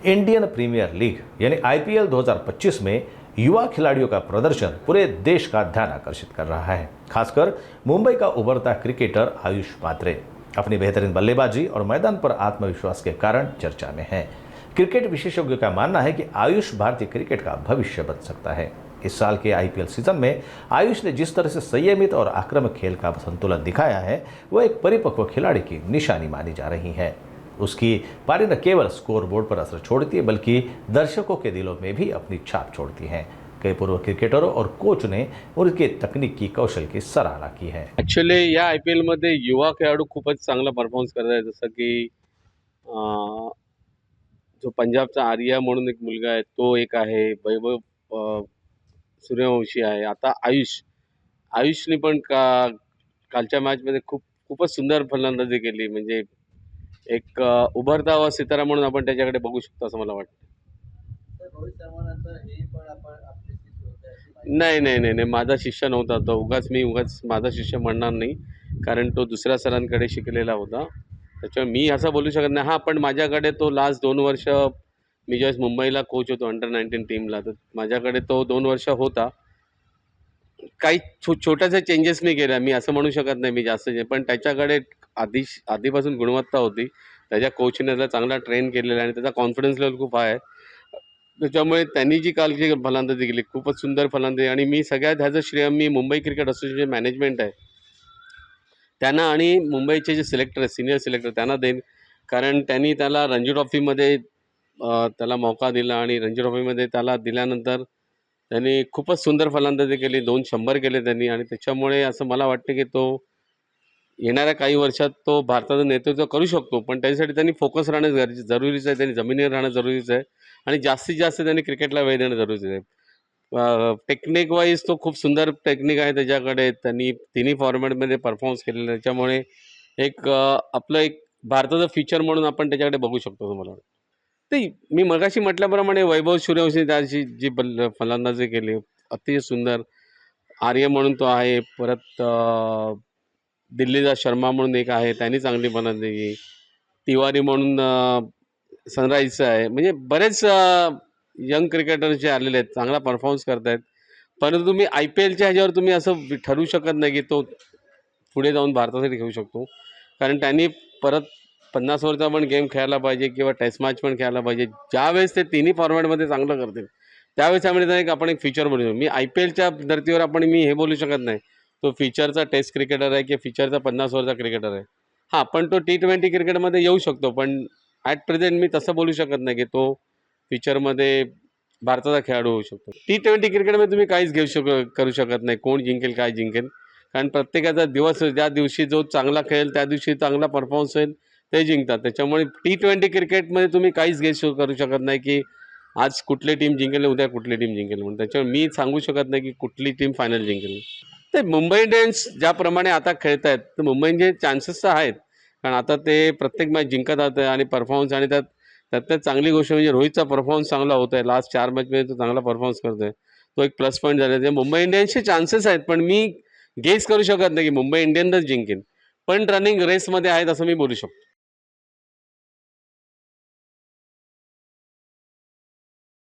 Indian premier league यानी IPL 2025 में युवा खिलाड़ियों का प्रदर्शन पूरे देश का ध्यान आकर्षित कर रहा है। खासकर मुंबई का उभरता क्रिकेटर आयुष पात्रे अपनी बेहतरीन बल्लेबाजी और मैदान पर आत्मविश्वास के कारण चर्चा में है। क्रिकेट विशेषज्ञों का मानना है कि आयुष भारतीय क्रिकेट का भविष्य बन सकता है। इस साल के आईपीएल सीजन में आयुष ने जिस तरह से संयमित और आक्रामक खेल का संतुलन दिखाया है, वह एक परिपक्व खिलाड़ी की निशानी मानी जा रही है। उसकी पारी न केवल स्कोर बोर्ड पर असर छोड़ती है, बल्कि दर्शकों के दिलों में भी अपनी छाप छोड़ती है। कई पूर्व क्रिकेटरों और कोच ने उनके तकनीकी कौशल की सराहना की है। ॲक्च्युली या IPL मध्ये युवा खेळाडू खूपच चांगला परफॉर्मन्स करत आहेत। जसं की जो पंजाबचा आर्या म्हणून एक मुलगा आहे, तो एक आहे, वैभव सूर्यवंशी आहे, आता आयुषने पण कालच्या मॅचमध्ये खूपच सुंदर फलंदाजी केली। म्हणजे एक उभरता हुआ सितारा म्हणून आपण त्याच्याकडे बघू शकतो असं मला वाटतं। नाही, माझा शिष्य नव्हता तो। उगाच माझा शिष्य म्हणणार नाही, कारण तो दुसऱ्या सरांकडे शिकलेला होता। त्याच्यामुळे मी असं बोलू शकत नाही। हां, पण माझ्याकडे तो लास्ट 2 वर्ष मी ज्यावेळेस मुंबईला कोच होतो अंडर 19 टीमला, तर माझ्याकडे तो 2 वर्ष होता। काही छोट्याशा चेंजेस मी केल्या। मी असं म्हणू शकत नाही मी जास्त, पण त्याच्याकडे आधीपासून गुणवत्ता होती। त्याच्या कोचने त्याला चांगला ट्रेन केलेला आहे आणि त्याचा कॉन्फिडन्स लेवल खूप हाय आहे। त्याच्यामुळे त्यांनी जी काल जी फलंदाजी केली, खूपच सुंदर फलंदाजी, आणि मी सगळ्यात ह्याचं श्रेय मी मुंबई क्रिकेट असोसिएशन मॅनेजमेंट आहे त्यांना आणि मुंबईचे जे सिलेक्टर आहेत, सीनियर सिलेक्टर, त्यांना देईन। कारण त्यांनी त्याला रणजी ट्रॉफीमध्ये त्याला मौका दिला आणि रणजी ट्रॉफीमध्ये त्याला दिल्यानंतर त्यांनी खूपच सुंदर फलंदाजी केली। 2 100 केले त्यांनी, आणि त्याच्यामुळे असं मला वाटतं की तो येणाऱ्या काही वर्षात तो भारताचं नेतृत्व करू शकतो। पण त्याच्यासाठी त्यांनी फोकस राहणं जरुरीचं आहे, त्यांनी जमिनीवर राहणं जरुरीचं आहे, आणि जास्तीत जास्त त्यांनी क्रिकेटला वेळ देणं जरुरीचं आहे। टेक्निक वाईज तो खूप सुंदर टेक्निक आहे त्याच्याकडे। त्यांनी तिन्ही फॉर्मॅटमध्ये परफॉर्मन्स केलेलं आहे। त्याच्यामुळे आपलं एक भारताचं फ्युचर म्हणून आपण त्याच्याकडे बघू शकतो असं मला वाटतं। ते मी मगाशी म्हटल्याप्रमाणे वैभव सूर्यवंशी त्याची जी फलंदाजी केली, अतिशय सुंदर। आर्य म्हणून तो आहे, परत दिल्लीचा शर्मा म्हणून एक आहे, त्यांनी चांगली फलंदाजी केली। तिवारी म्हणून सनरायझरचा आहे। म्हणजे बरेच यंग क्रिकेटर जे आलेले आहेत, चांगला परफॉर्मन्स करतायत। परंतु तुम्ही IPLच्या ह्याच्यावर तुम्ही असं ठरवू शकत नाही की तो पुढे जाऊन भारतासाठी खेळू शकतो, कारण त्यांनी परत 50 ओव्हरचा पण गेम खेळायला पाहिजे किंवा टेस्ट मॅच पण खेळायला पाहिजे। ज्यावेळेस ते तिन्ही फॉर्मॅटमध्ये चांगलं करतील, त्यावेळेस त्यामध्ये आपण एक फ्युचर बनवू शकतो। मी IPLच्या धर्तीवर मी हे बोलू शकत नाही तो फ्युचरचा टेस्ट क्रिकेटर आहे किंवा फ्युचरचा 50 ओव्हरचा क्रिकेटर आहे। हां, पण तो T20 क्रिकेटमध्ये येऊ शकतो, पण ॲट प्रेझेंट मी तसं बोलू शकत नाही की तो फ्युचरमध्ये भारताचा खेळाडू होऊ शकतो। T20 क्रिकेटमध्ये तुम्ही काहीच करू शकत नाही, कोण जिंकेल काय जिंकेल, कारण प्रत्येकाचा दिवस, ज्या दिवशी जो चांगला खेळेल त्या दिवशी चांगला परफॉर्मन्स होईल ते जिंकतात। त्याच्यामुळे T20 क्रिकेटमध्ये तुम्ही काहीच करू शकत नाही की आज कुठली टीम जिंकेल, उद्या कुठली टीम जिंकेल म्हणून। त्याच्यामुळे मी सांगू शकत नाही की कुठली टीम फायनल जिंकेल। ते मुंबई इंडियन्स ज्याप्रमाणे आता खेळत आहेत, तर मुंबई इंडियन्स चान्सेस तर आहेत, कारण आता ते प्रत्येक मॅच जिंकत आहे आणि परफॉर्मन्स, आणि त्यात चांगली गोष्ट म्हणजे रोहितचा परफॉर्मन्स चांगला होत आहे। लास्ट 4 मॅचमध्ये तो चांगला परफॉर्मन्स करतोय, तो एक प्लस पॉईंट झाला आहे। मुंबई इंडियन्सचे चान्सेस आहेत, पण मी गेस करू शकत नाही की मुंबई इंडियन्सच जिंकेल, पण रनिंग रेसमध्ये आहेत असं मी बोलू शकतो।